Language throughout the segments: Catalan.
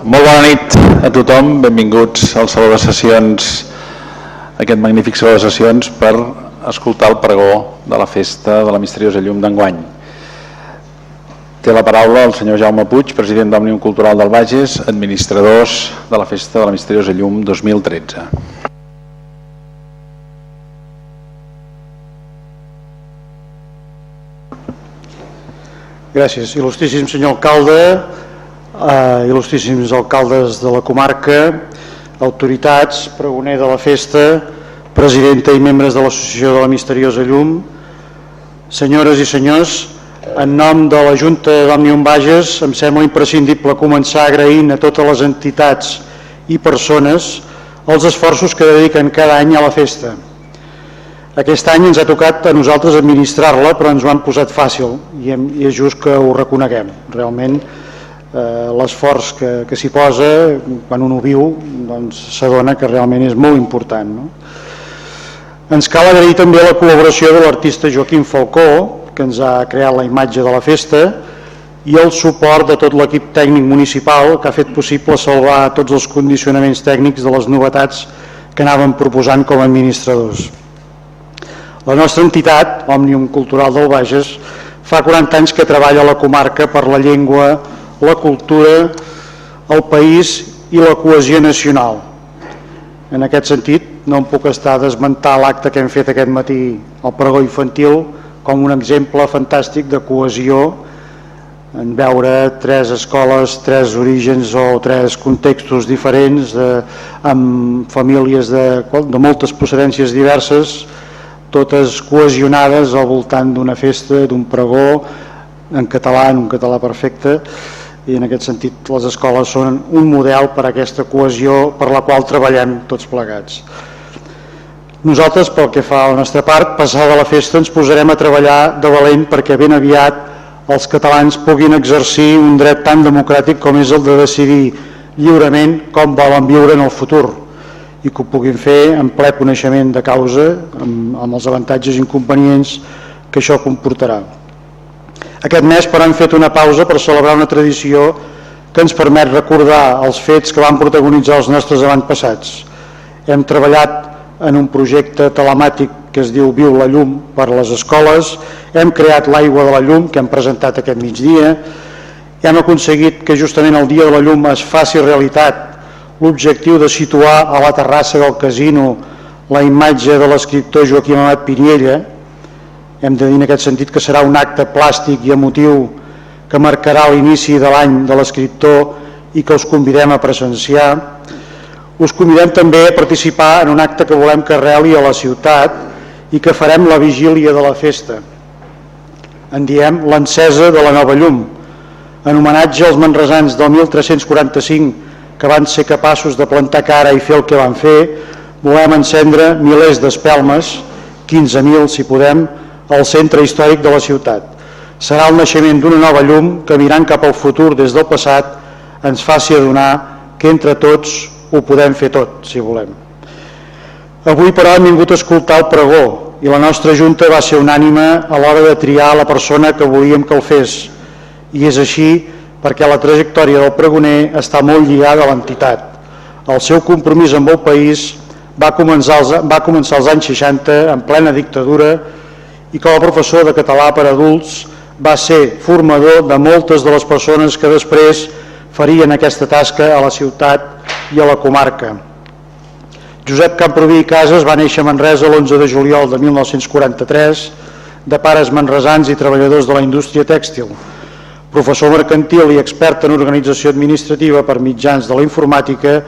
Molt bona nit a tothom, benvinguts al Saló de Sessions, aquest magnífic Saló de Sessions per escoltar el pregó de la Festa de la Misteriosa Llum d'enguany. Té la paraula el senyor Jaume Puig, president d'Òmnium Cultural del Bages, administradors de la Festa de la Misteriosa Llum 2013. Gràcies. Il·lustríssim senyor alcalde, il·lustríssims alcaldes de la comarca, autoritats, pregoner de la festa, presidenta i membres de l'Associació de la Misteriosa Llum, senyores i senyors, en nom de la Junta d'Òmnium Bages em sembla imprescindible començar agraint a totes les entitats i persones els esforços que dediquen cada any a la festa. Aquest any ens ha tocat a nosaltres administrar-la, però ens ho han posat fàcil i és just que ho reconeguem. Realment l'esforç que s'hi posa, quan un ho viu, s'adona que realment és molt important. Ens cal agrair també la col·laboració de l'artista Joaquim Falcó, que ens ha creat la imatge de la festa, i el suport de tot l'equip tècnic municipal que ha fet possible salvar tots els condicionaments tècnics de les novetats que anàvem proposant com a administradors. La nostra entitat, Òmnium Cultural del Bages, fa 40 anys que treballa a la comarca per la llengua, la cultura, el país i la cohesió nacional. En aquest sentit, no em puc estar d'esmentar l'acte que hem fet aquest matí al pregó infantil com un exemple fantàstic de cohesió, en veure 3 escoles, 3 orígens o 3 contextos diferents, amb famílies de moltes procedències diverses, totes cohesionades al voltant d'una festa, d'un pregó en un català perfecte, i en aquest sentit les escoles són un model per a aquesta cohesió per la qual treballem tots plegats. Nosaltres, pel que fa a la nostra part, passada la festa ens posarem a treballar de valent perquè ben aviat els catalans puguin exercir un dret tan democràtic com és el de decidir lliurement com volen viure en el futur, i que ho puguin fer en ple coneixement de causa, amb els avantatges i inconvenients que això comportarà. Aquest mes, però, hem fet una pausa per celebrar una tradició que ens permet recordar els fets que van protagonitzar els nostres avantpassats. Hem treballat en un projecte telemàtic que es diu Viu la Llum per a les escoles, hem creat l'Aigua de la Llum, que hem presentat aquest migdia, i hem aconseguit que justament el Dia de la Llum es faci realitat l'objectiu de situar a la terrassa del casino la imatge de l'escriptor Joaquim Amat Piniella. Hem de dir en aquest sentit que serà un acte plàstic i emotiu que marcarà l'inici de l'any de l'escriptor i que us convidem a presenciar. Us convidem també a participar en un acte que volem que arreli a la ciutat i que farem la vigília de la festa. En diem l'encesa de la nova llum, en homenatge als manresans del 1345 que van ser capaços de plantar cara i fer el que van fer. Volem encendre milers d'espelmes, 15.000 si podem, al centre històric de la ciutat. Serà el naixement d'una nova llum que, mirant cap al futur des del passat, ens faci adonar que entre tots ho podem fer tot, si volem. Avui, però, hem vingut a escoltar el pregó i la nostra Junta va ser unànime a l'hora de triar la persona que volíem que el fes, i és així perquè la trajectòria del pregoner està molt lligada a l'entitat. El seu compromís amb el país va començar als anys 60 en plena dictadura i com a professor de català per a adults va ser formador de moltes de les persones que després farien aquesta tasca a la ciutat i a la comarca. Josep Camproví i Casas va néixer a Manresa l'11 de juliol de 1943, de pares manresans i treballadors de la indústria tèxtil. Professor mercantil i expert en organització administrativa per mitjans de la informàtica,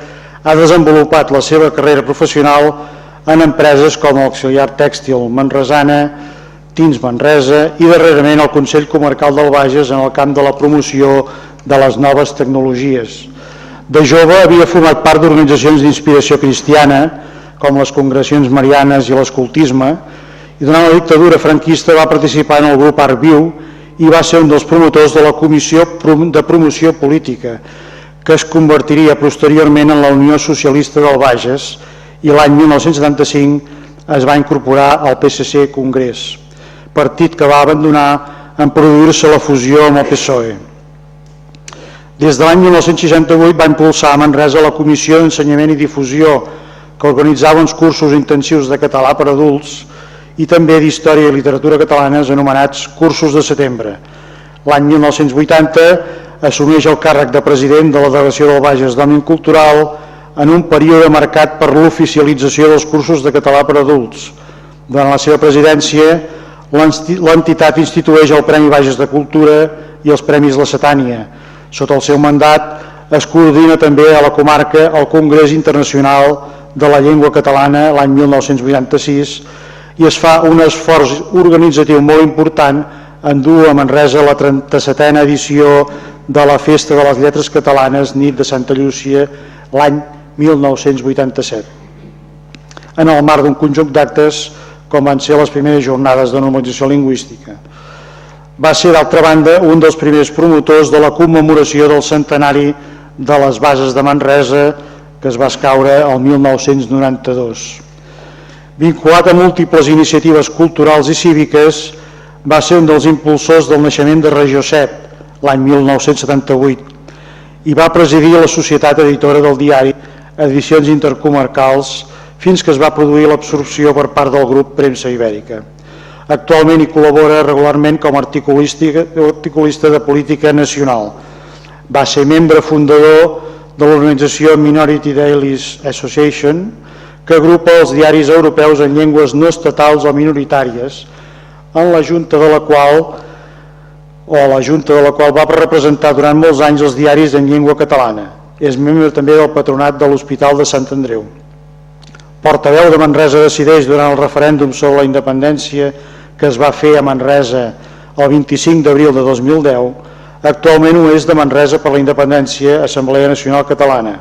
ha desenvolupat la seva carrera professional en empreses com Auxiliar Tèxtil Manresana, Tins Manresa i darrerament al Consell Comarcal del Bages en el camp de la promoció de les noves tecnologies. De jove havia format part d'organitzacions d'inspiració cristiana com les Congregacions Marianes i l'escoltisme, i durant la dictadura franquista va participar en el grup Art Viu i va ser un dels promotors de la Comissió de Promoció Política, que es convertiria posteriorment en la Unió Socialista del Bages, i l'any 1975 es va incorporar al PSC Congrés, partit que va abandonar en produir-se la fusió amb el PSOE. Des de l'any 1968 va impulsar a Manresa la Comissió d'Ensenyament i Difusió, que organitzava uns cursos intensius de català per adults i també d'Història i Literatura Catalanes anomenats Cursos de Setembre. L'any 1980 assumeix el càrrec de president de la Delegació del Bages d'Òmnium Cultural en un període marcat per l'oficialització dels cursos de català per adults. Durant la seva presidència, l'entitat institueix el Premi Bages de Cultura i els Premis La Setània. Sota el seu mandat es coordina també a la comarca el Congrés Internacional de la Llengua Catalana l'any 1986 i es fa un esforç organitzatiu molt important en dur a Manresa la 37a edició de la Festa de les Lletres Catalanes, Nit de Santa Llúcia, l'any 1987, en el marc d'un conjunt d'actes com van ser les primeres jornades de normalització lingüística. Va ser, d'altra banda, un dels primers promotors de la commemoració del centenari de les Bases de Manresa, que es va escaure el 1992. Vinculat a múltiples iniciatives culturals i cíviques, va ser un dels impulsors del naixement de Regió 7, l'any 1978, i va presidir la Societat Editora del diari Edicions Intercomarcals fins que es va produir l'absorció per part del grup Premsa Ibèrica. Actualment hi col·labora regularment com a articulista de política nacional. Va ser membre fundador de l'organització Minority Dailies Association, que agrupa els diaris europeus en llengües no estatals o minoritàries, en la junta de la qual va representar durant molts anys els diaris en llengua catalana. És membre també del patronat de l'Hospital de Sant Andreu. Portaveu de Manresa Decideix durant el referèndum sobre la independència que es va fer a Manresa el 25 d'abril de 2010, actualment ho és de Manresa per la Independència, Assemblea Nacional Catalana.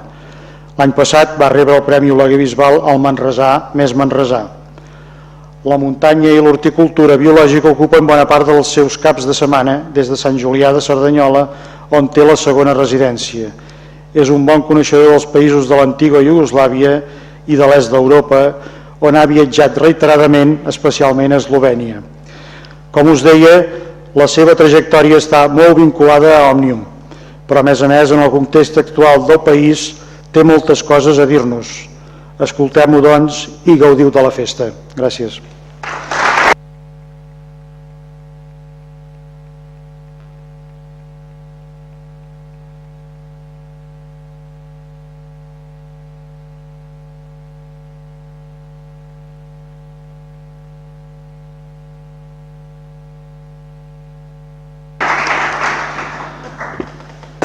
L'any passat va rebre el Premi Oleguer Bisbal al manresà més manresà. La muntanya i l'horticultura biològica ocupen bona part dels seus caps de setmana des de Sant Julià de Cerdanyola, on té la segona residència. És un bon coneixedor dels països de l'antiga Iugoslàvia i de l'est d'Europa, on ha viatjat reiteradament, especialment a Eslovènia. Com us deia, la seva trajectòria està molt vinculada a Òmnium, però a més, en el context actual del país té moltes coses a dir-nos. Escoltem-ho, doncs, i gaudiu de la festa. Gràcies.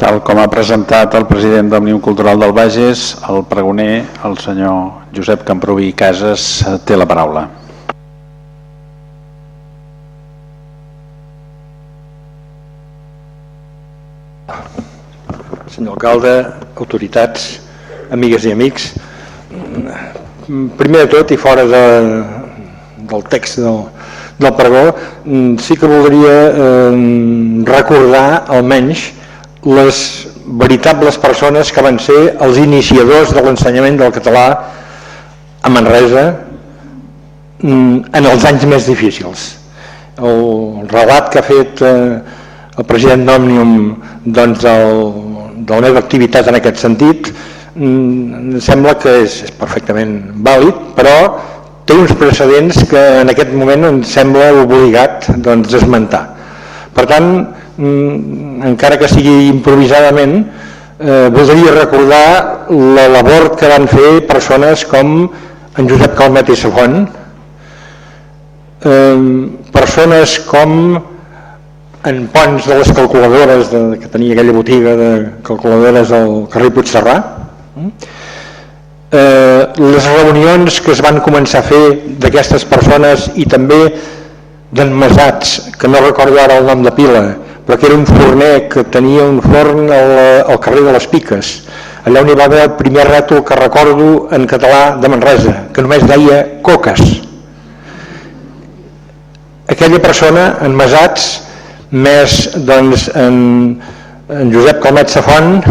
Tal com ha presentat el president d'Òmnium Cultural del Bages, el pregoner, el senyor Josep Camproví i Casas, té la paraula. Senyor alcalde, autoritats, amigues i amics, primer de tot i fora del text del pregó, sí que voldria recordar almenys les veritables persones que van ser els iniciadors de l'ensenyament del català a Manresa en els anys més difícils. El relat que ha fet el president d'Òmnium doncs, de la meva activitat en aquest sentit em sembla que és perfectament vàlid, però té uns precedents que en aquest moment em sembla obligat d'esmentar. Per tant, encara que sigui improvisadament, voldria recordar la labor que van fer persones com en Josep Calmet i Safont, persones com en Pons de les calculadores, que tenia aquella botiga de calculadores al carrer Puigcerdà, les reunions que es van començar a fer d'aquestes persones i també d'en Masats, que no recordo ara el nom de pila, però que era un forner que tenia un forn al carrer de les Piques, allà on hi va haver el primer rètol que recordo en català de Manresa, que només deia coques. Aquella persona, en Masats, més doncs, en Josep Calmet Safont,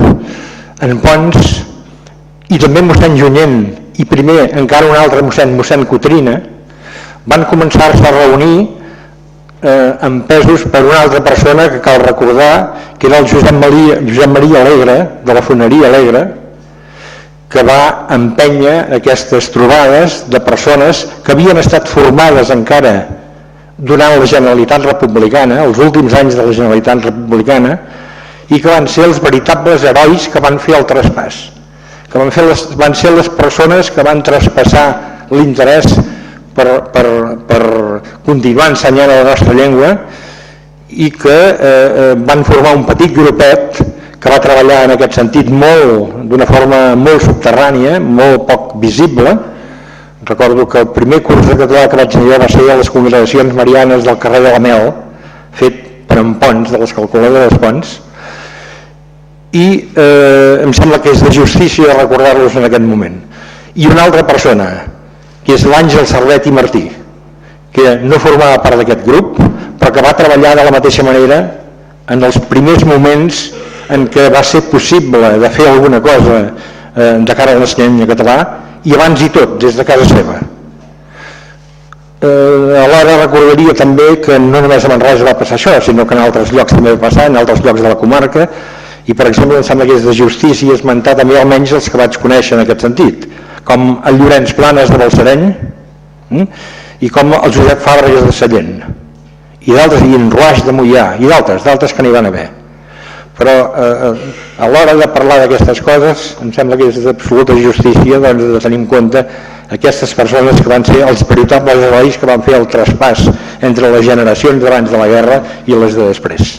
en Pons, i també mossèn Junyent, i primer encara un altre mossèn Cotrina, van començar-se a reunir empesos per una altra persona que cal recordar, que era el Josep Maria Alegre, de la Foneria Alegre, que va empènyer aquestes trobades de persones que havien estat formades encara durant la Generalitat Republicana, els últims anys de la Generalitat Republicana, i que van ser els veritables herois que van fer el traspàs, que van ser les persones que van traspassar l'interès per continuar ensenyant la nostra llengua i que van formar un petit grupet que va treballar en aquest sentit d'una forma molt subterrània, molt poc visible. Recordo que el primer curs de català que vaig enviar va ser a les congregacions marianes del carrer de la Mel, fet per en Pons, de les calculadores Pons, i em sembla que és de justícia recordar-los en aquest moment. I una altra persona, que és l'Àngel Servet i Martí, que no formava part d'aquest grup, però que va treballar de la mateixa manera en els primers moments en què va ser possible de fer alguna cosa de cara a l'ensenyament català, i abans i tot, des de casa seva. Alhora recordaria també que no només a Manresa va passar això, sinó que en altres llocs també va passar, en altres llocs de la comarca, i per exemple em sembla que és de justícia esmentar també almenys els que vaig conèixer en aquest sentit, com el Llorenç Planes de Balsareny i com el Josep Fàbregas de Sallent, i d'altres, i en Ruaix de Moià, i d'altres que n'hi van haver. Però a l'hora de parlar d'aquestes coses em sembla que és d'absoluta justícia de tenir en compte aquestes persones que van ser els veritables herois que van fer el traspàs entre les generacions d'abans de la guerra i les de després.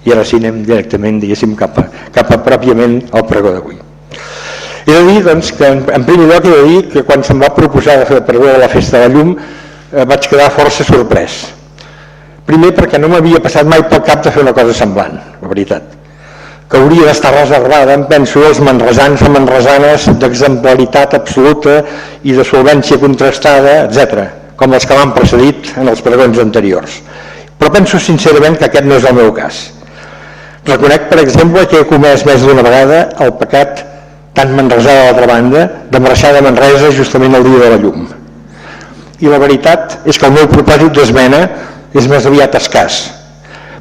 I ara sí anem directament, diguéssim, cap a pròpiament al pregó d'avui. He de dir, doncs, que en primer lloc he de dir que quan se'm va proposar de fer el pregó de la Festa de la Llum vaig quedar força sorprès. Primer perquè no m'havia passat mai pel cap de fer una cosa semblant, la veritat, que hauria d'estar reservada, em penso, als manresans o manresanes d'exemplaritat absoluta i de solvència contrastada, etc., com els que m'han precedit en els pregons anteriors. Però penso sincerament que aquest no és el meu cas. Reconec, per exemple, que he comès més d'una vegada el pecat tan manresà de l'altra banda, de marxar de Manresa justament el dia de la llum. I la veritat és que el meu propòsit d'esmena és més aviat escàs.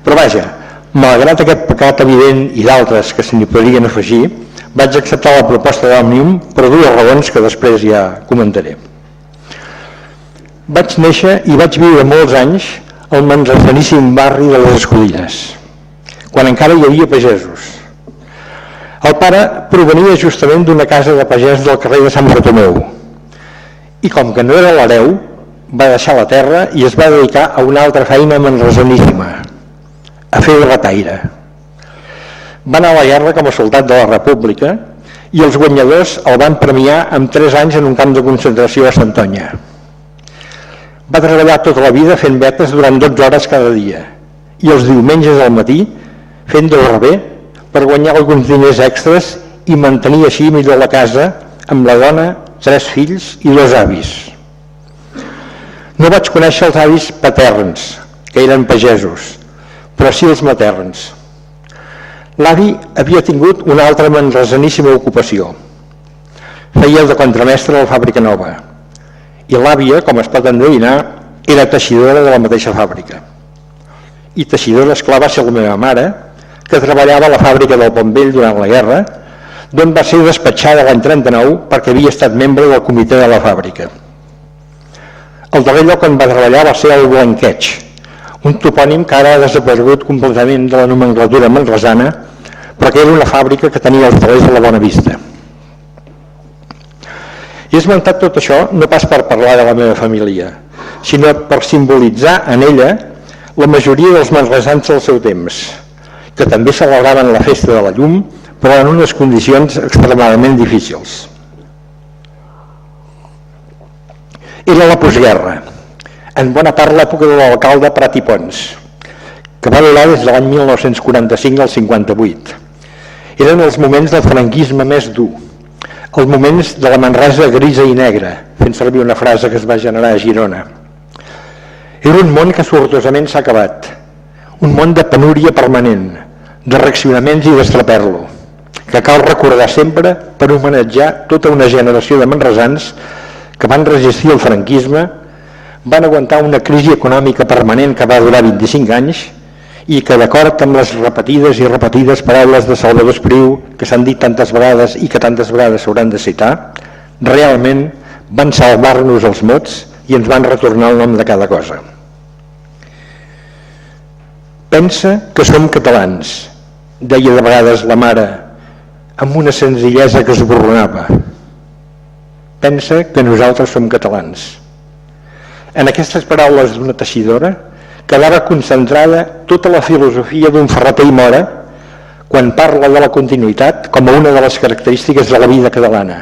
Però vaja, malgrat aquest pecat evident i d'altres que se n'hi podrien afegir, vaig acceptar la proposta d'Òmnium per dues raons que després ja comentaré. Vaig néixer i vaig viure molts anys al manresaníssim barri de les Escudines, quan encara hi havia pagesos. El pare provenia justament d'una casa de pagès del carrer de Sant Bartomeu i com que no era l'hereu, va deixar la terra i es va dedicar a una altra feina manresaníssima, a fer de retaire. Va anar a la guerra com a soldat de la República i els guanyadors el van premiar amb 3 anys en un camp de concentració a Santonya. Va treballar tota la vida fent vetes durant 12 hores cada dia i els diumenges al matí fent de barber per guanyar alguns diners extras i mantenir així millor la casa amb la dona, 3 fills i 2 avis. No vaig conèixer els avis paterns, que eren pagesos, però sí els materns. L'avi havia tingut una altra manresaníssima ocupació. Feia de contramestre a la fàbrica nova. I l'àvia, com es pot endevinar, era teixidora de la mateixa fàbrica. I teixidora, esclar, va ser la meva mare, que treballava a la fàbrica del Pont Vell durant la guerra, d'on va ser despatxada l'any 39 perquè havia estat membre del comitè de la fàbrica. El darrer lloc on va treballar va ser el Blanqueig, un topònim que ara ha desaparegut completament de la nomenclatura manresana, però que era una fàbrica que tenia els telers a la Bona Vista. He esmentat tot això no pas per parlar de la meva família, sinó per simbolitzar en ella la majoria dels manresans del seu temps, que també celebraven la Festa de la Llum, però en unes condicions extremadament difícils. Era la postguerra, en bona part l'època de l'alcalde Prat i Pons, que va durar des de l'any 1945 al 58. Eren els moments del franquisme més dur, els moments de la Manresa grisa i negra, fent servir una frase que es va generar a Girona. Era un món que sortosament s'ha acabat, un món de penúria permanent, de reaccionaments i d'estraper-lo, que cal recordar sempre per homenatjar tota una generació de manresans que van resistir el franquisme, van aguantar una crisi econòmica permanent que va durar 25 anys i que, d'acord amb les repetides i repetides paraules de Salvador Espriu, que s'han dit tantes vegades i que tantes vegades s'hauran de citar, realment van salvar-nos els mots i ens van retornar el nom de cada cosa. Pensa que som catalans, deia de vegades la mare, amb una senzillesa que esborronava. Pensa que nosaltres som catalans. En aquestes paraules d'una teixidora quedava concentrada tota la filosofia d'un Ferrater i Mora quan parla de la continuïtat com a una de les característiques de la vida catalana,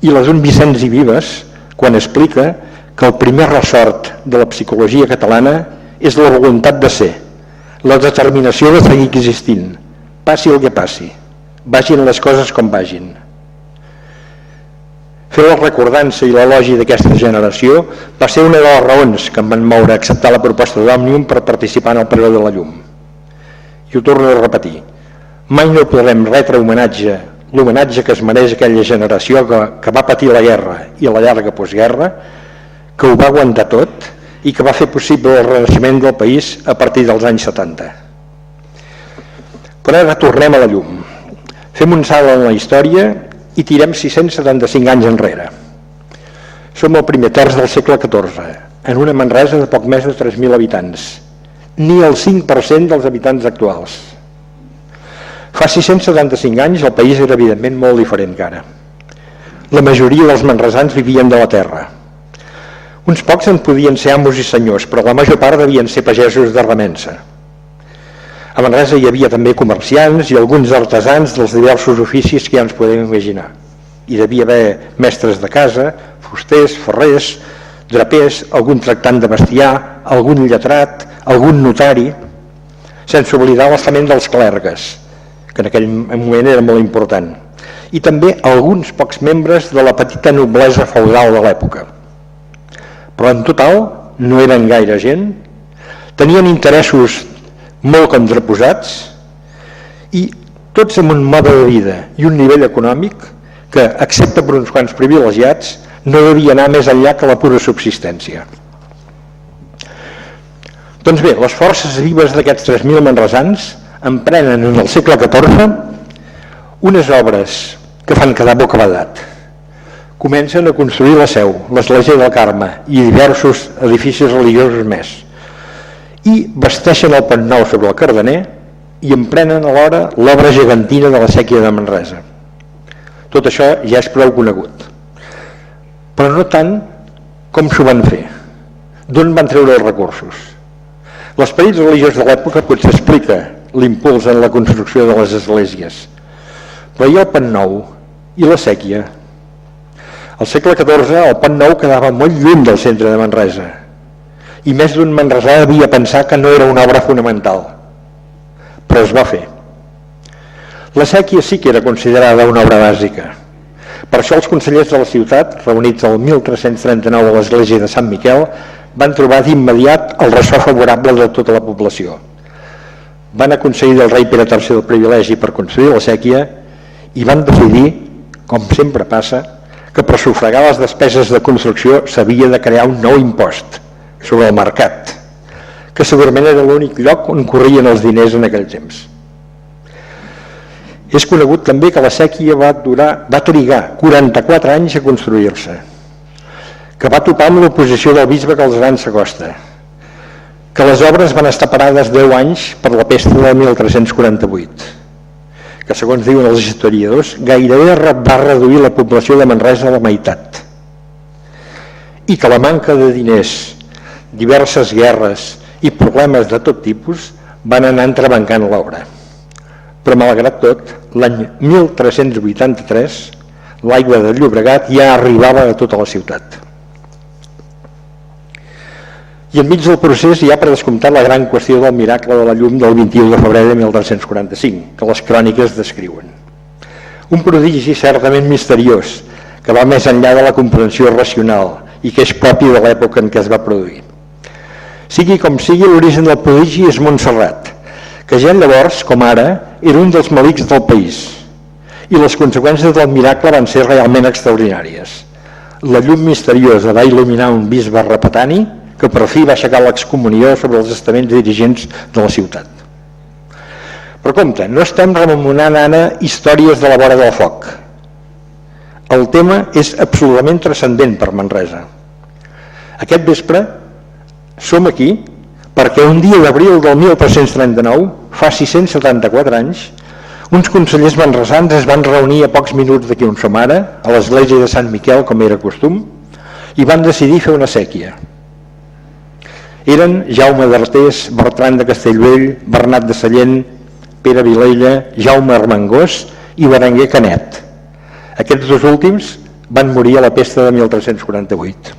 i la d'un Vicenç i Vives quan explica que el primer ressort de la psicologia catalana és la voluntat de ser, la determinació de seguir existint, passi el que passi, vagin les coses com vagin. Fer la recordança i l'elogi d'aquesta generació va ser una de les raons que em van moure a acceptar la proposta d'Òmnium per participar en el Pregó de la Llum. I ho torno a repetir, mai no podrem retre l'homenatge que es mereix aquella generació que va patir la guerra i la llarga postguerra, que ho va aguantar tot i que va fer possible el renaixement del país a partir dels anys 70. Però ara tornem a la llum. Fem un salt en la història i tirem 675 anys enrere. Som al primer terç del segle XIV, en una Manresa de poc més de 3.000 habitants, ni el 5% dels habitants actuals. Fa 675 anys el país era evidentment molt diferent que ara. La majoria dels manresans vivien de la terra. Uns pocs en podien ser amos i senyors, però la major part devien ser pagesos de remença. A Manresa hi havia també comerciants i alguns artesans dels diversos oficis que ja ens podem imaginar. Hi devia haver mestres de casa, fusters, ferrers, drapers, algun tractant de bestiar, algun lletrat, algun notari, sense oblidar l'estament dels clergues, que en aquell moment era molt important, i també alguns pocs membres de la petita noblesa feudal de l'època. Però en total no eren gaire gent, tenien interessos molt contraposats i tots amb un mode de vida i un nivell econòmic que, excepte per uns quants privilegiats, no devia anar més enllà que la pura subsistència. Doncs bé, les forces vives d'aquests 3.000 manresans emprenen en el segle XIV unes obres que fan quedar bocabadat. Comencen a construir la Seu, l'Església del Carme i diversos edificis religiosos més, i vesteixen el Pont Nou sobre el Cardener i emprenen alhora l'obra gegantina de la Séquia de Manresa. Tot això ja és prou conegut, però no tant com s'ho van fer, d'on van treure els recursos. L'esperit religiós de l'època potser explica l'impuls en la construcció de les esglésies, però hi ha el Pont Nou i la Séquia. Al segle XIV el Pont Nou quedava molt lluny del centre de Manresa i més d'un manresà havia pensat que no era una obra fonamental, però es va fer. La Séquia sí que era considerada una obra bàsica. Per això els consellers de la ciutat, reunits el 1339 a l'església de Sant Miquel, van trobar d'immediat el ressò favorable de tota la població. Van aconseguir del rei Pere III el privilegi per construir la Séquia i van decidir, com sempre passa, que per sufragar les despeses de construcció s'havia de crear un nou impost sobre el mercat, que segurament era l'únic lloc on corrien els diners en aquell temps. És conegut també que la Séquia va trigar 44 anys a construir-se, que va topar amb l'oposició del bisbe Galceran Sacosta, que les obres van estar parades 10 anys per la pesta de 1348, que segons diuen els historiadors gairebé va reduir la població de Manresa a la meitat, i que la manca de diners, diverses guerres i problemes de tot tipus van anar entrebancant l'obra. Però malgrat tot, l'any 1383 l'aigua del Llobregat ja arribava a tota la ciutat. I enmig del procés hi ha per descomptat la gran qüestió del miracle de la llum del 21 de febrer de 1345, que les cròniques descriuen. Un prodigi certament misteriós, que va més enllà de la comprensió racional i que és propi de l'època en què es va produir. Sigui com sigui, l'origen del prodigi és Montserrat, que ja llavors, com ara, era un dels malics del país, i les conseqüències del miracle van ser realment extraordinàries. la llum misteriosa va il·luminar un bisbe repetani que per fi va aixecar l'excomunió sobre els estaments dirigents de la ciutat. Però compte, no estem rememonant ara històries de la vora del foc. El tema és absolutament transcendent per Manresa. Aquest vespre som aquí perquè un dia d'abril del 1339, fa 674 anys, uns consellers manresans es van reunir a pocs minuts d'aquí on som ara, a l'església de Sant Miquel, com era costum, i van decidir fer una sèquia. Eren Jaume d'Artés, Bertran de Castellvell, Bernat de Sallent, Pere Vilella, Jaume Armengós i Berenguer Canet. Aquests dos últims van morir a la pesta de 1348.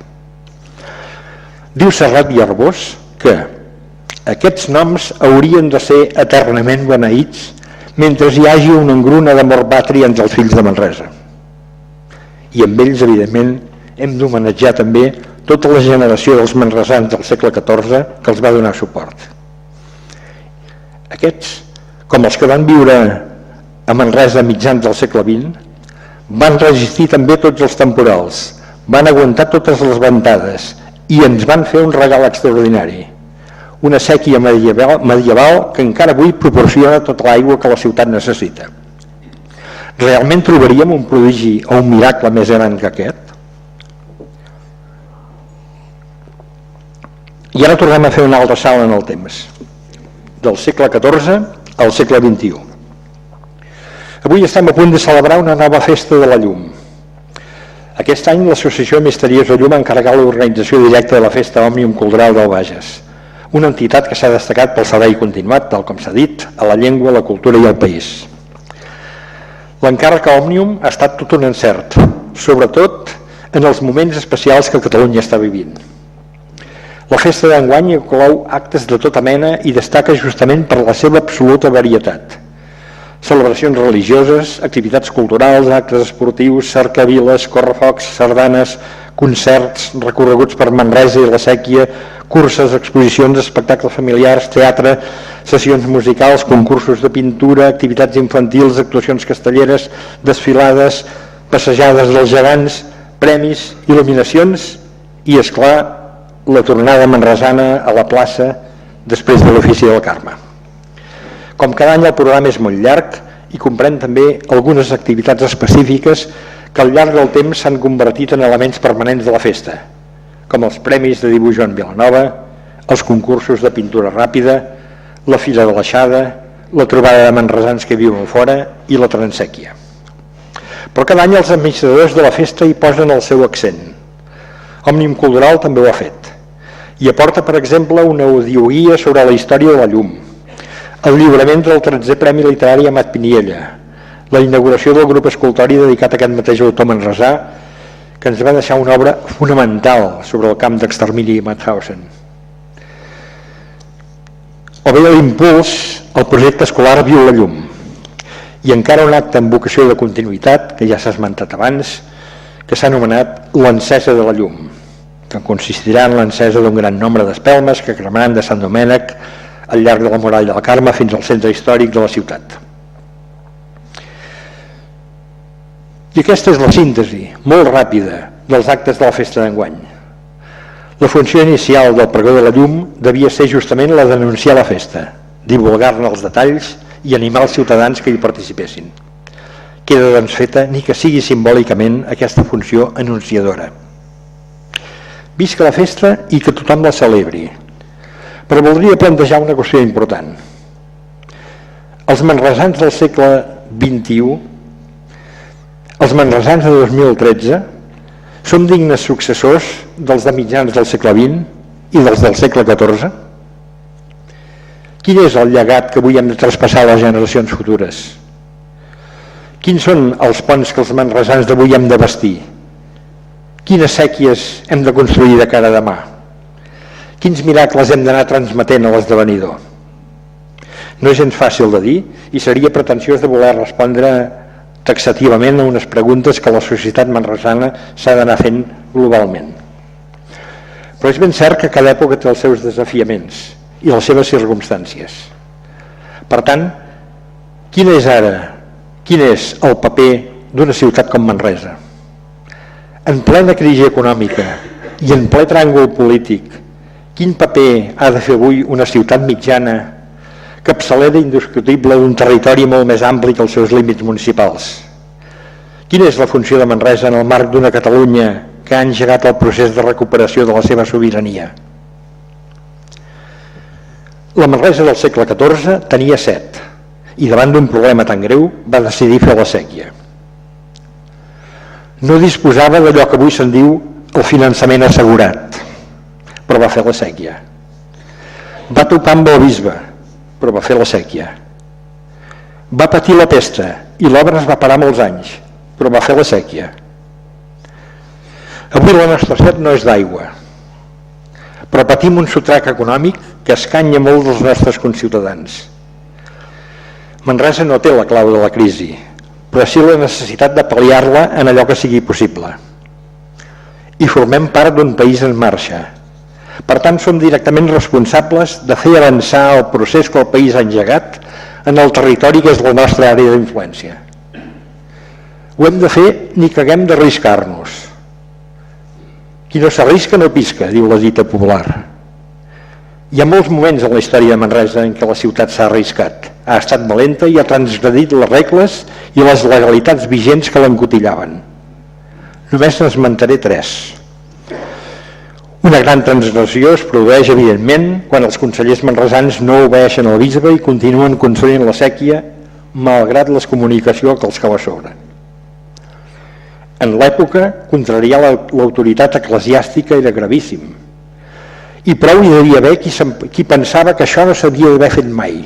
Diu Serrat i Arbós que aquests noms haurien de ser eternament beneïts mentre hi hagi una engruna d'amor patri entre els fills de Manresa. I amb ells, evidentment, hem d'homenatjar també tota la generació dels manresans del segle XIV que els va donar suport. Aquests, com els que van viure a Manresa a mitjans del segle XX, van resistir també tots els temporals, van aguantar totes les ventades i ens van fer un regal extraordinari, una sèquia medieval que encara avui proporciona tota l'aigua que la ciutat necessita. Realment trobaríem un prodigi o un miracle més gran que aquest? I ara tornem a fer un altre salt en el temps, del segle XIV al segle XXI. Avui estem a punt de celebrar una nova festa de la llum. Aquest any l'Associació Misteriosa Llum ha encarregat l'organització directa de la Festa Òmnium Cultural del Bages, una entitat que s'ha destacat pel servei continuat, tal com s'ha dit, a la llengua, la cultura i el país. L'encàrrec a Òmnium ha estat tot un encert, sobretot en els moments especials que Catalunya està vivint. La festa d'enguany inclou actes de tota mena i destaca justament per la seva absoluta varietat. Celebracions religioses, activitats culturals, actes esportius, cercaviles, correfocs, sardanes, concerts, recorreguts per Manresa i la Sèquia, curses, exposicions, espectacles familiars, teatre, sessions musicals, concursos de pintura, activitats infantils, actuacions castelleres, desfilades, passejades dels gegants, premis, il·luminacions i, esclar, la tornada manresana a la plaça després de l'ofici del Carme. Com cada any el programa és molt llarg i comprèn també algunes activitats específiques que al llarg del temps s'han convertit en elements permanents de la festa, com els premis de dibuix Joan Vilanova, els concursos de pintura ràpida, la Fira de l'Aixada, la trobada de manresans que viuen fora i la transèquia. Però cada any els administradors de la festa hi posen el seu accent. Òmnium Cultural també ho ha fet i aporta, per exemple, una audioguia sobre la història de la llum, el lliurament del 13è Premi Literari Amat Piniella, la inauguració del grup escultòric dedicat a aquest mateix autor manresà, que ens va deixar una obra fonamental sobre el camp d'extermini Mauthausen. O bé l'impuls al projecte escolar Viu la Llum, i encara un acte amb vocació de continuïtat, que ja s'ha esmentat abans, que s'ha anomenat l'encesa de la llum, que consistirà en l'encesa d'un gran nombre d'espelmes que cremaran de Sant Domènec al llarg de la muralla del Carme fins al centre històric de la ciutat. I aquesta és la síntesi, molt ràpida, dels actes de la festa d'enguany. La funció inicial del pregó de la llum devia ser justament la d'anunciar la festa, divulgar-ne els detalls i animar els ciutadans que hi participessin. Queda doncs feta, ni que sigui simbòlicament, aquesta funció anunciadora. Visca la festa i que tothom la celebri. Però voldria plantejar una qüestió important. Els manresans del segle XXI, els manresans de 2013, som dignes successors dels de mitjans del segle XX i dels del segle XIV? Quin és el llegat que avui hem de traspassar a les generacions futures? Quins són els ponts que els manresans d'avui hem de bastir? Quines sèquies hem de construir de cara a demà? Quins miracles hem d'anar transmetent a l'esdevenidor? No és gens fàcil de dir i seria pretensiós de voler respondre taxativament a unes preguntes que la societat manresana s'ha d'anar fent globalment. Però és ben cert que cada època té els seus desafiaments i les seves circumstàncies. Per tant, quin és el paper d'una ciutat com Manresa? En plena crisi econòmica i en ple tràngol polític, quin paper ha de fer avui una ciutat mitjana, capçalera indiscutible d'un territori molt més ampli que els seus límits municipals? Quina és la funció de Manresa en el marc d'una Catalunya que ha engegat el procés de recuperació de la seva sobirania? La Manresa del segle XIV tenia set i davant d'un problema tan greu va decidir fer la séquia. No disposava d'allò que avui se'n diu el finançament assegurat, però va fer la séquia. Va topar amb el bisbe, però va fer la séquia. Va patir la pesta i l'obra es va parar molts anys, però va fer la séquia. Avui la nostra set no és d'aigua, però patim un sotrac econòmic que escanya molt dels nostres conciutadans. Manresa no té la clau de la crisi, però sí la necessitat de pal·liar-la en allò que sigui possible. I formem part d'un país en marxa. Per tant, som directament responsables de fer avançar el procés que el país ha engegat en el territori que és la nostra àrea d'influència. Ho hem de fer ni que haguem d'arriscar-nos. Qui no s'arrisca no pisca, diu la dita popular. Hi ha molts moments en la història de Manresa en què la ciutat s'ha arriscat. Ha estat valenta i ha transgredit les regles i les legalitats vigents que l'encotillaven. Només n'esmentaré tres. Una gran transgressió es produeix, evidentment, quan els consellers manresans no obeeixen al bisbe i continuen construint la séquia, malgrat les comunicacions que els cau a sobre. En l'època, contrariar l'autoritat eclesiàstica era gravíssim. I prou hi devia haver qui pensava que això no s'havia d'haver fet mai.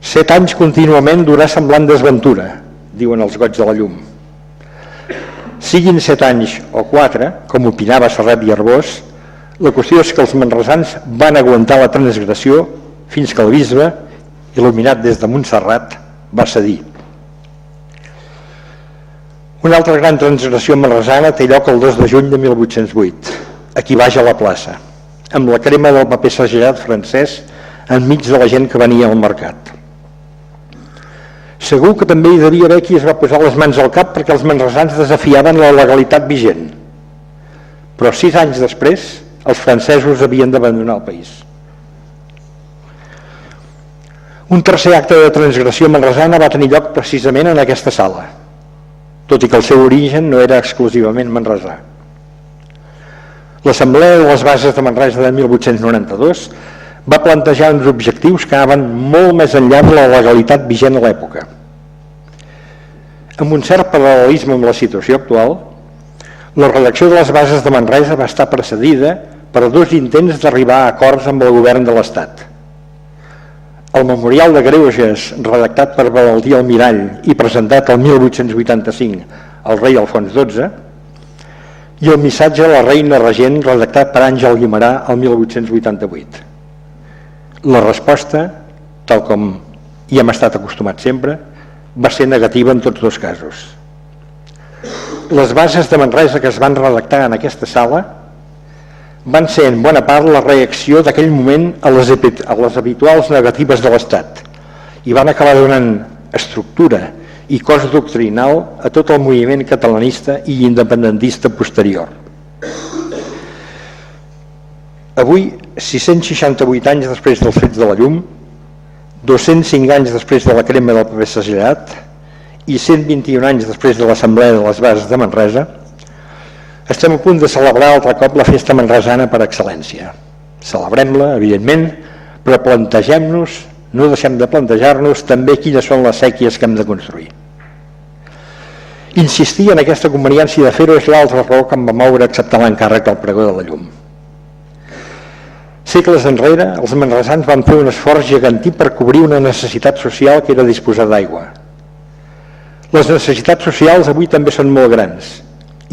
7 anys contínuament durà semblant desventura, diuen els goigs de la llum. Siguin 7 anys o 4, com opinava Serret i Arbós, la qüestió és que els manresans van aguantar la transgressió fins que el bisbe, il·luminat des de Montserrat, va cedir. Una altra gran transgressió manresana té lloc el 2 de juny de 1808, aquí baix a la plaça, amb la crema del paper segellat francès enmig de la gent que venia al mercat. Segur que també hi devia haver qui es va posar les mans al cap perquè els manresans desafiaven la legalitat vigent. Però 6 anys després, els francesos havien d'abandonar el país. Un tercer acte de transgressió manresana va tenir lloc precisament en aquesta sala, tot i que el seu origen no era exclusivament manresà. L'Assemblea de les Bases de Manresa de 1892 va plantejar uns objectius que anaven molt més enllà de la legalitat vigent a l'època. Amb un cert paral·lelisme amb la situació actual, la redacció de les Bases de Manresa va estar precedida per 2 intents d'arribar a acords amb el govern de l'Estat. El Memorial de Greuges, redactat per Valentí Almirall i presentat el 1885 al rei Alfons XII, i el missatge a la reina regent, redactat per Àngel Guimerà el 1888. La resposta, tal com hi hem estat acostumats sempre, va ser negativa en tots 2 casos. Les bases de Manresa que es van redactar en aquesta sala van ser en bona part la reacció d'aquell moment a les habituals negatives de l'Estat i van acabar donant estructura i cos doctrinal a tot el moviment catalanista i independentista posterior. Avui, 668 anys després dels fets de la llum, 205 anys després de la crema del paper segellat i 121 anys després de l'Assemblea de les Bases de Manresa, estem a punt de celebrar altre cop la festa manresana per excel·lència. Celebrem-la, evidentment, però plantegem-nos, no deixem de plantejar-nos també quines són les séquies que hem de construir. Insistir en aquesta conveniència de fer-ho és l'altra raó que em va moure a acceptar l'encàrrec del pregó de la llum. Segles enrere, els manresans van fer un esforç gegantí per cobrir una necessitat social que era disposar d'aigua. Les necessitats socials avui també són molt grans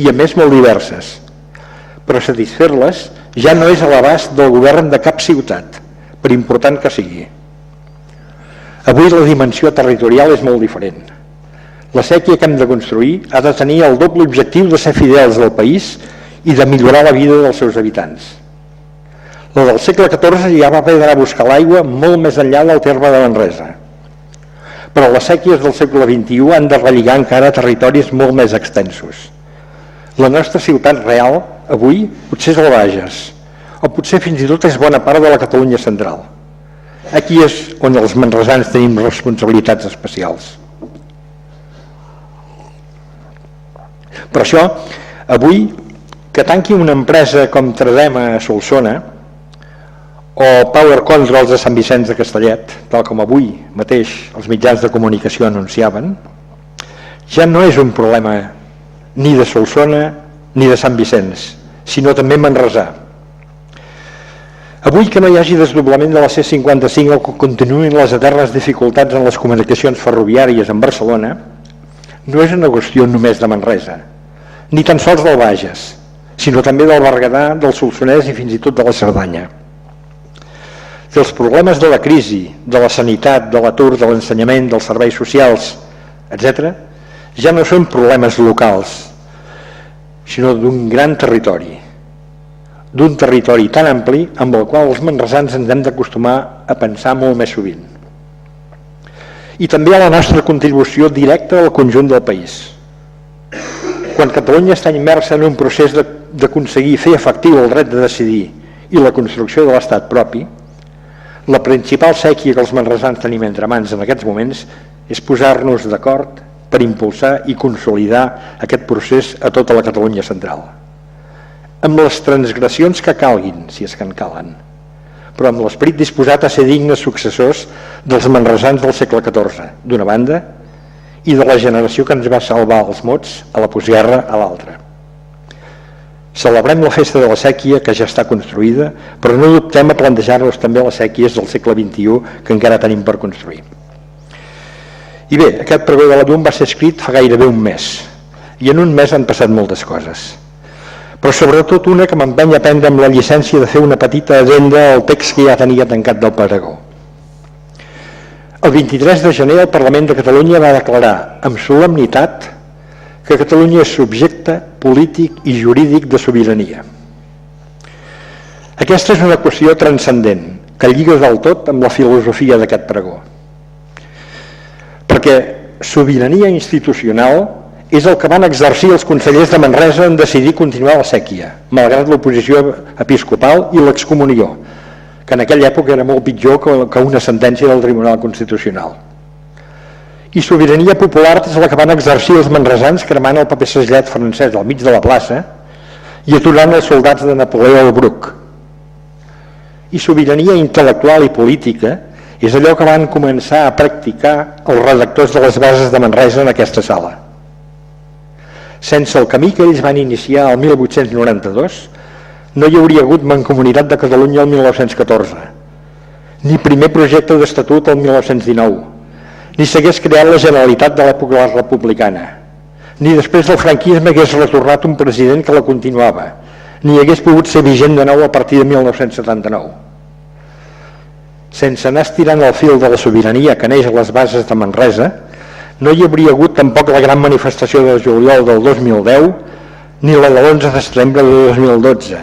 i a més molt diverses, però satisfer-les ja no és a l'abast del govern de cap ciutat, per important que sigui. Avui la dimensió territorial és molt diferent. La séquia que hem de construir ha de tenir el doble objectiu de ser fidels al país i de millorar la vida dels seus habitants. La del segle XIV ja va haver d'anar a buscar l'aigua molt més enllà del terme de Manresa. Però les séquies del segle XXI han de relligar encara territoris molt més extensos. La nostra ciutat real, avui, potser és el Bages, o potser fins i tot és bona part de la Catalunya central. Aquí és on els manresans tenim responsabilitats especials. Per això, avui, que tanqui una empresa com Tradema a Solsona o Power Controls a Sant Vicenç de Castellet, tal com avui mateix els mitjans de comunicació anunciaven, ja no és un problema ni de Solsona ni de Sant Vicenç, sinó també manresà. Avui que no hi hagi desdoblament de la C55 o que continuïn les eternes dificultats en les comunicacions ferroviàries amb Barcelona, no és una qüestió només de Manresa, ni tan sols del Bages, sinó també del Berguedà, del Solsonès i fins i tot de la Cerdanya. Els problemes de la crisi, de la sanitat, de l'atur, de l'ensenyament, dels serveis socials, etc., ja no són problemes locals, sinó d'un gran territori, d'un territori tan ampli amb el qual els manresans ens hem d'acostumar a pensar molt més sovint. I també a la nostra contribució directa al conjunt del país. Quan Catalunya està immersa en un procés d'aconseguir fer efectiu el dret de decidir i la construcció de l'estat propi, la principal sèquia que els manresans tenim entre mans en aquests moments és posar-nos d'acord per impulsar i consolidar aquest procés a tota la Catalunya central. Amb les transgressions que calguin, si és que en calen, però amb l'esperit disposat a ser dignes successors dels manresans del segle XIV, d'una banda, i de la generació que ens va salvar els mots a la postguerra a l'altra. Celebrem la festa de la sèquia que ja està construïda, però no dubtem a plantejar-nos també les sèquies del segle XXI que encara tenim per construir. I bé, aquest pregó de la llum va ser escrit fa gairebé un mes, i en un mes han passat moltes coses, però sobretot una que m'empeny a prendre amb la llicència de fer una petita addenda al text que ja tenia tancat del pregó. El 23 de gener el Parlament de Catalunya va declarar amb solemnitat que Catalunya és subjecte polític i jurídic de sobirania. Aquesta és una qüestió transcendent que lliga del tot amb la filosofia d'aquest pregó. Perquè sobirania institucional és el que van exercir els consellers de Manresa en decidir continuar la sèquia, malgrat l'oposició episcopal i l'excomunió, que en aquella època era molt pitjor que una sentència del Tribunal Constitucional. I sobirania popular és la que van exercir els manresans cremant el paper segellat francès al mig de la plaça i aturant els soldats de Napoleó al Bruc. I sobirania intel·lectual i política és allò que van començar a practicar els redactors de les bases de Manresa en aquesta sala. Sense el camí que ells van iniciar el 1892, no hi hauria hagut Mancomunitat de Catalunya el 1914, ni primer projecte d'estatut el 1919, ni s'hagués creat la Generalitat de l'època republicana, ni després del franquisme hagués retornat un president que la continuava, ni hagués pogut ser vigent de nou a partir de 1979. Sense anar estirant el fil de la sobirania que neix a les bases de Manresa, no hi hauria hagut tampoc la gran manifestació de juliol del 2010 ni la de l'11 de setembre de 2012,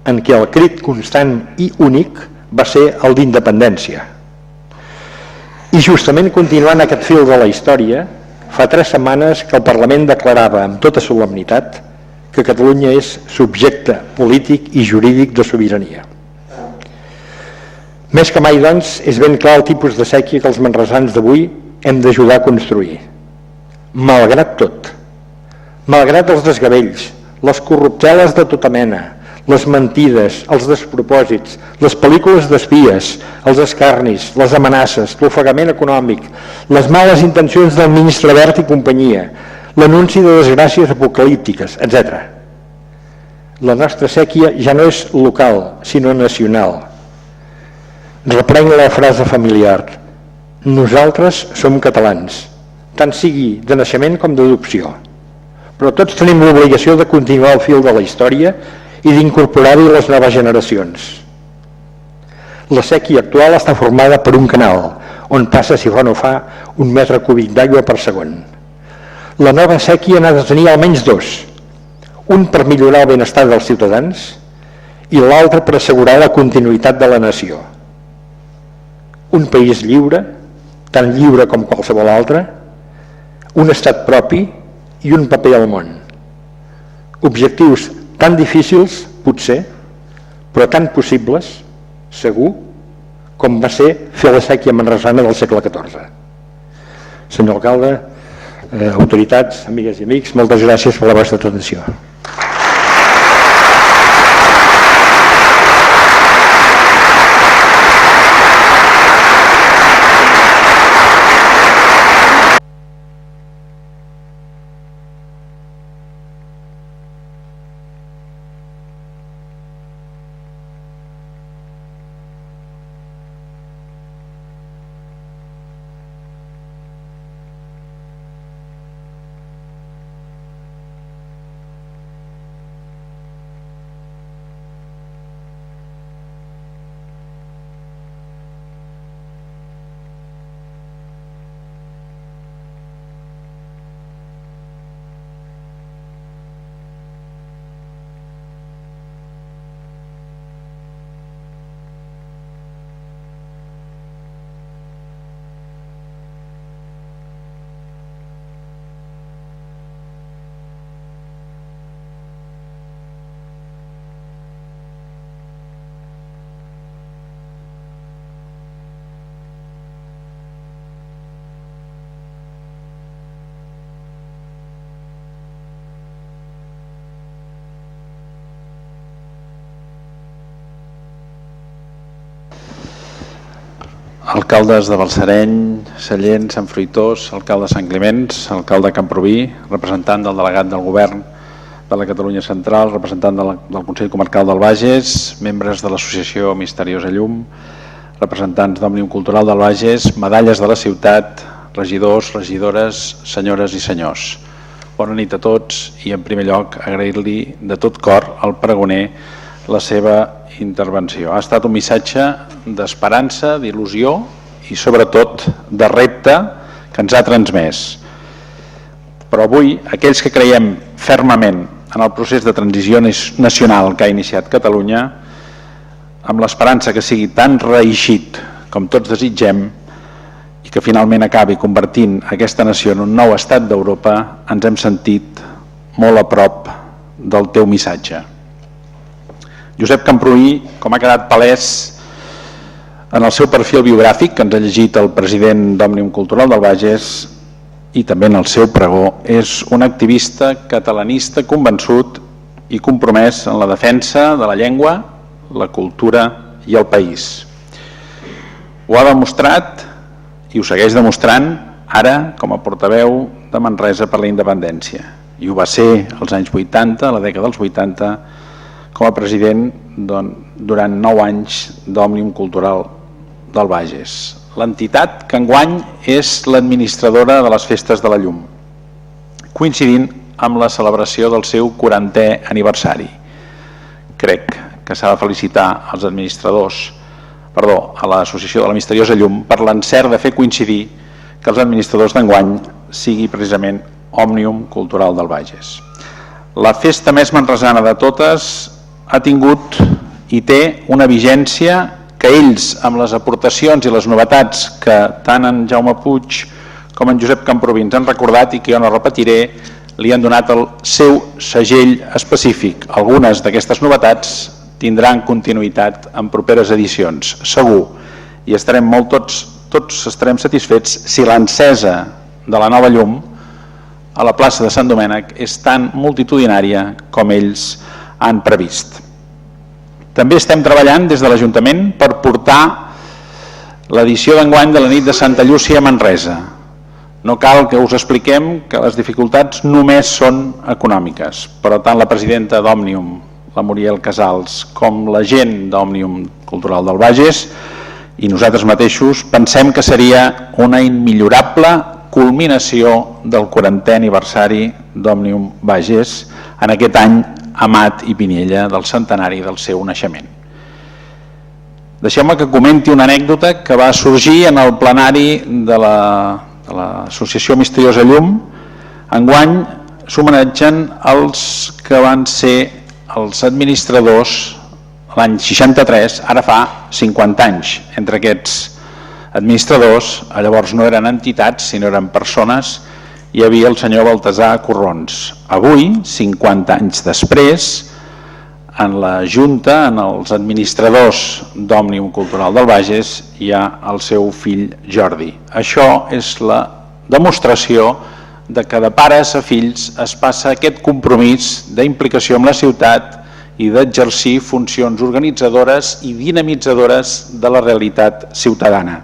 en què el crit constant i únic va ser el d'independència. I justament continuant aquest fil de la història, fa 3 setmanes que el Parlament declarava amb tota solemnitat que Catalunya és subjecte polític i jurídic de sobirania. Més que mai, doncs, és ben clar el tipus de sèquia que els manresans d'avui hem d'ajudar a construir. Malgrat tot, malgrat els desgavells, les corrupteles de tota mena, les mentides, els despropòsits, les pel·lícules d'espies, els escarnis, les amenaces, l'ofegament econòmic, les males intencions del ministre Wert i companyia, l'anunci de desgràcies apocalíptiques, etc. La nostra sèquia ja no és local, sinó nacional. Reprenc la frase familiar: nosaltres som catalans, tant sigui de naixement com d'adopció, però tots tenim l'obligació de continuar el fil de la història i d'incorporar-hi les noves generacions. La sèquia actual està formada per un canal, on passa, si fa no fa, 1 metre cúbic d'aigua per segon. La nova sèquia n'ha de tenir almenys 2, un per millorar el benestar dels ciutadans i l'altre per assegurar la continuïtat de la nació. Un país lliure, tan lliure com qualsevol altre, un estat propi i un paper al món. objectius tan difícils, potser, però tan possibles, segur, com va ser fer la séquia manresana del segle XIV. Senyor alcalde, autoritats, amigues i amics, moltes gràcies per la vostra atenció. Alcaldes de Balsareny, Sallent, Sant Fruitós, alcalde de Sant Climenç, alcalde de Camproví, representant del delegat del govern de la Catalunya Central, representant del Consell Comarcal del Bages, membres de l'associació Misteriosa Llum, representants d'Òmnium Cultural del Bages, medalles de la ciutat, regidors, regidores, senyores i senyors. Bona nit a tots i en primer lloc agrair-li de tot cor al pregoner la seva intervenció. Ha estat un missatge d'esperança, d'il·lusió i sobretot de repte que ens ha transmès. Però avui, aquells que creiem fermament en el procés de transició nacional que ha iniciat Catalunya, amb l'esperança que sigui tan reeixit com tots desitgem i que finalment acabi convertint aquesta nació en un nou estat d'Europa, ens hem sentit molt a prop del teu missatge. Josep Camproví, com ha quedat palès en el seu perfil biogràfic, que ens ha llegit el president d'Òmnium Cultural del Bages, i també en el seu pregó, és un activista catalanista convençut i compromès en la defensa de la llengua, la cultura i el país. Ho ha demostrat i ho segueix demostrant ara com a portaveu de Manresa per la independència. I ho va ser als anys 80, a la dècada dels 80, com a president durant 9 anys d'Òmnium Cultural del Bages. L'entitat que enguany és l'administradora de les Festes de la Llum, coincidint amb la celebració del seu 40è aniversari. Crec que s'ha de felicitar als administradors, a l'Associació de la Misteriosa Llum, per l'encert de fer coincidir que els administradors d'enguany sigui precisament Òmnium Cultural del Bages. La festa més manresana de totes ha tingut i té una vigència que ells, amb les aportacions i les novetats que tant en Jaume Puig com en Josep Camproví ens han recordat i que jo no repetiré, li han donat el seu segell específic. Algunes d'aquestes novetats tindran continuïtat en properes edicions, segur, i estarem tots estarem satisfets si l'encesa de la nova llum a la plaça de Sant Domènec és tan multitudinària com ells han previst. També estem treballant des de l'Ajuntament per portar l'edició d'enguany de la nit de Santa Llúcia a Manresa. No cal que us expliquem que les dificultats només són econòmiques, però tant la presidenta d'Òmnium, la Muriel Casals, com la gent d'Òmnium Cultural del Bages i nosaltres mateixos pensem que seria una immillorable culminació del 40è aniversari d'Òmnium Bages en aquest any Amat i Pinella del centenari del seu naixement. Deixeu-me que comenti una anècdota que va sorgir en el plenari de l'Associació Misteriosa Llum. Enguany s'homenatgen els que van ser els administradors l'any 63, ara fa 50 anys. Entre aquests administradors, llavors no eren entitats, sinó eren persones hi havia el senyor Baltasar Corrons. Avui, 50 anys després, en la Junta, en els administradors d'Òmnium Cultural del Bages, hi ha el seu fill Jordi. Això és la demostració de que de pares a fills es passa aquest compromís d'implicació amb la ciutat i d'exercir funcions organitzadores i dinamitzadores de la realitat ciutadana.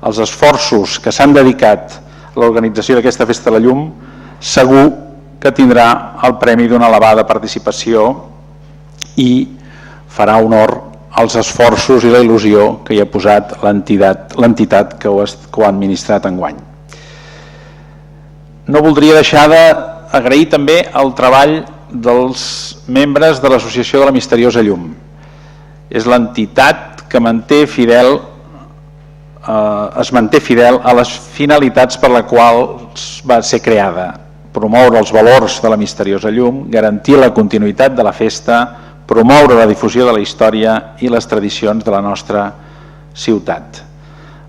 Els esforços que s'han dedicat a l'organització d'aquesta Festa de la Llum segur que tindrà el premi d'una elevada participació i farà honor als esforços i la il·lusió que hi ha posat l'entitat que ho ha administrat enguany. No voldria deixar d'agrair també el treball dels membres de l'Associació de la Misteriosa Llum. És l'entitat que es manté fidel a les finalitats per les quals va ser creada: promoure els valors de la misteriosa llum, garantir la continuïtat de la festa, promoure la difusió de la història i les tradicions de la nostra ciutat.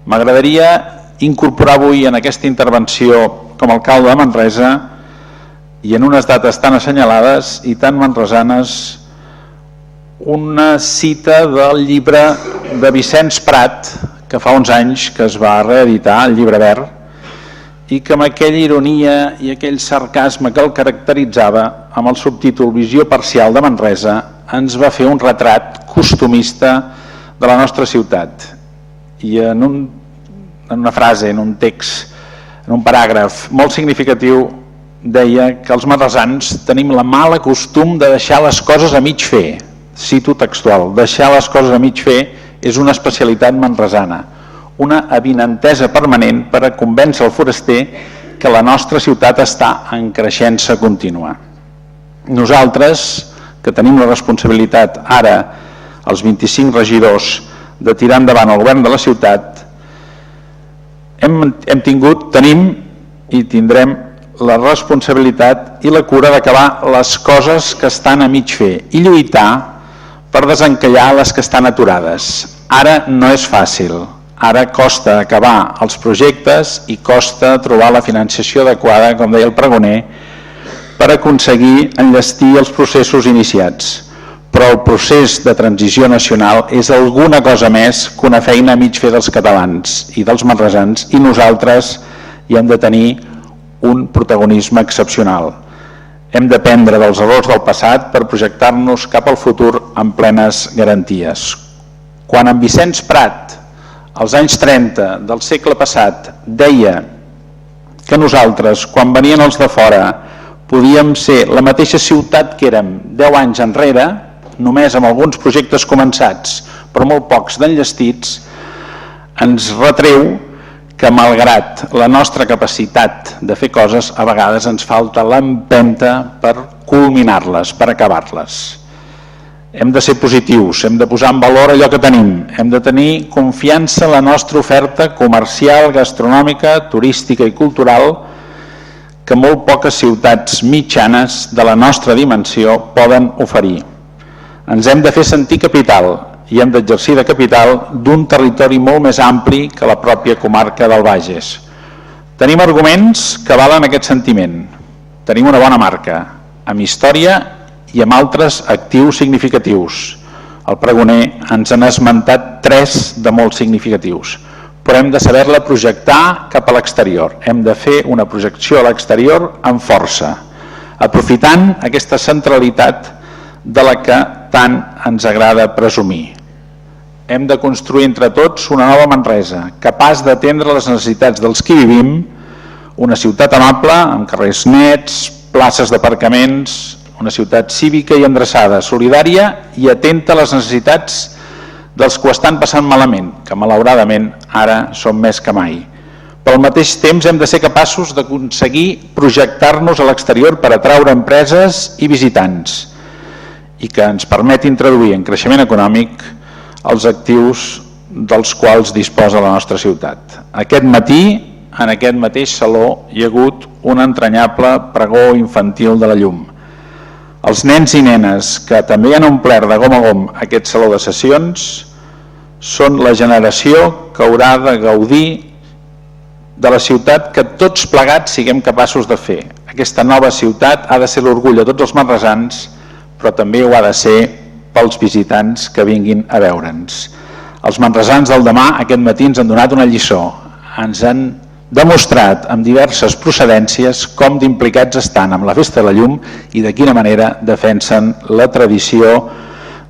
M'agradaria incorporar avui en aquesta intervenció com a alcalde de Manresa i en unes dates tan assenyalades i tan manresanes una cita del llibre de Vicenç Prat, que fa uns anys que es va reeditar, el Llibre Verd, i que amb aquella ironia i aquell sarcasme que el caracteritzava, amb el subtítol Visió parcial de Manresa, ens va fer un retrat costumista de la nostra ciutat. I en una frase, en un text, en un paràgraf molt significatiu, deia que els manresans tenim la mala costum de deixar les coses a mig fer. Cito textual: deixar les coses a mig fer és una especialitat manresana, una avinentesa permanent per a convèncer el foraster que la nostra ciutat està en creixença contínua. Nosaltres, que tenim la responsabilitat ara, els 25 regidors, de tirar endavant el govern de la ciutat, hem tingut, tenim i tindrem la responsabilitat i la cura d'acabar les coses que estan a mig fer i lluitar per desencallar les que estan aturades. Ara no és fàcil, ara costa acabar els projectes i costa trobar la financiació adequada, com deia el pregoner, per aconseguir enllestir els processos iniciats. Però el procés de transició nacional és alguna cosa més que una feina a mig fer dels catalans i dels manresans, i nosaltres hi hem de tenir un protagonisme excepcional. Hem d'aprendre dels errors del passat per projectar-nos cap al futur amb plenes garanties. Quan en Vicenç Prat, als anys 30 del segle passat, deia que nosaltres, quan venien els de fora, podíem ser la mateixa ciutat que érem 10 anys enrere, només amb alguns projectes començats, però molt pocs d'enllestits, ens retreu que, malgrat la nostra capacitat de fer coses, a vegades ens falta l'empenta per culminar-les, per acabar-les. Hem de ser positius, hem de posar en valor allò que tenim, hem de tenir confiança en la nostra oferta comercial, gastronòmica, turística i cultural, que molt poques ciutats mitjanes de la nostra dimensió poden oferir. Ens hem de fer sentir capital i hem d'exercir de capital d'un territori molt més ampli que la pròpia comarca del Bages. Tenim arguments que valen aquest sentiment. Tenim una bona marca, amb història i amb altres actius significatius. El pregoner ens ha esmentat 3 de molt significatius, però hem de saber-la projectar cap a l'exterior. Hem de fer una projecció a l'exterior amb força, aprofitant aquesta centralitat de la que tant ens agrada presumir. Hem de construir entre tots una nova Manresa, capaç d'atendre les necessitats dels qui vivim, una ciutat amable, amb carrers nets, places d'aparcaments, una ciutat cívica i endreçada, solidària i atenta a les necessitats dels que ho estan passant malament, que malauradament ara són més que mai. Però al mateix temps hem de ser capaços d'aconseguir projectar-nos a l'exterior per atraure empreses i visitants i que ens permeti introduir en creixement econòmic els actius dels quals disposa la nostra ciutat. Aquest matí, en aquest mateix saló, hi ha hagut un entranyable pregó infantil de la llum. Els nens i nenes que també han omplert de gom a gom aquest saló de sessions són la generació que haurà de gaudir de la ciutat que tots plegats siguem capaços de fer. Aquesta nova ciutat ha de ser l'orgull de tots els manresans, però també ho ha de ser pels visitants que vinguin a veure'ns. Els manresans del demà aquest matí ens han donat una lliçó. Ens han demostrat amb diverses procedències com d'implicats estan amb la Festa de la Llum i de quina manera defensen la tradició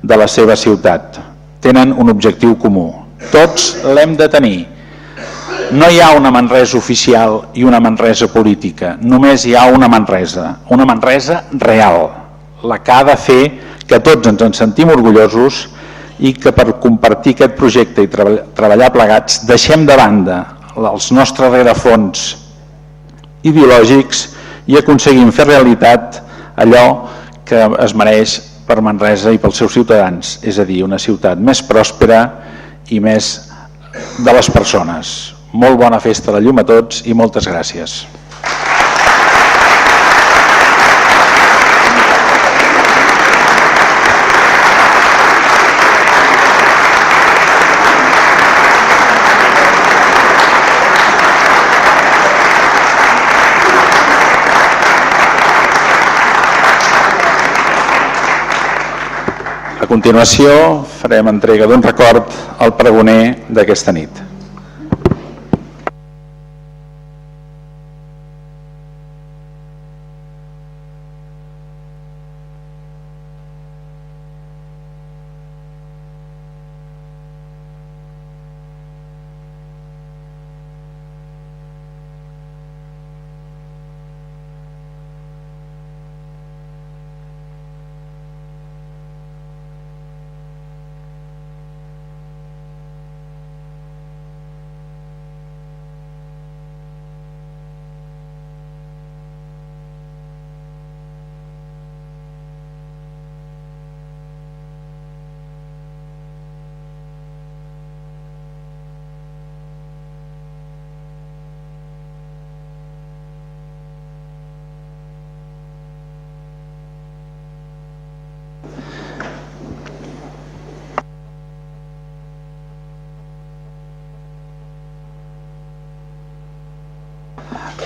de la seva ciutat. Tenen un objectiu comú. Tots l'hem de tenir. No hi ha una Manresa oficial i una Manresa política, només hi ha una Manresa real, la que ha de fer que tots ens en sentim orgullosos i que per compartir aquest projecte i treballar plegats deixem de banda els nostres rerefons ideològics i aconseguim fer realitat allò que es mereix per Manresa i pels seus ciutadans, és a dir, una ciutat més pròspera i més de les persones. Molt bona Festa de la Llum a tots i moltes gràcies. A continuació farem entrega d'un record al pregoner d'aquesta nit.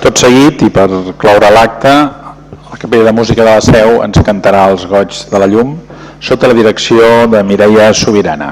Tot seguit, i per cloure l'acte, la Capella de Música de la Seu ens cantarà els Goigs de la Llum sota la direcció de Mireia Sobirana.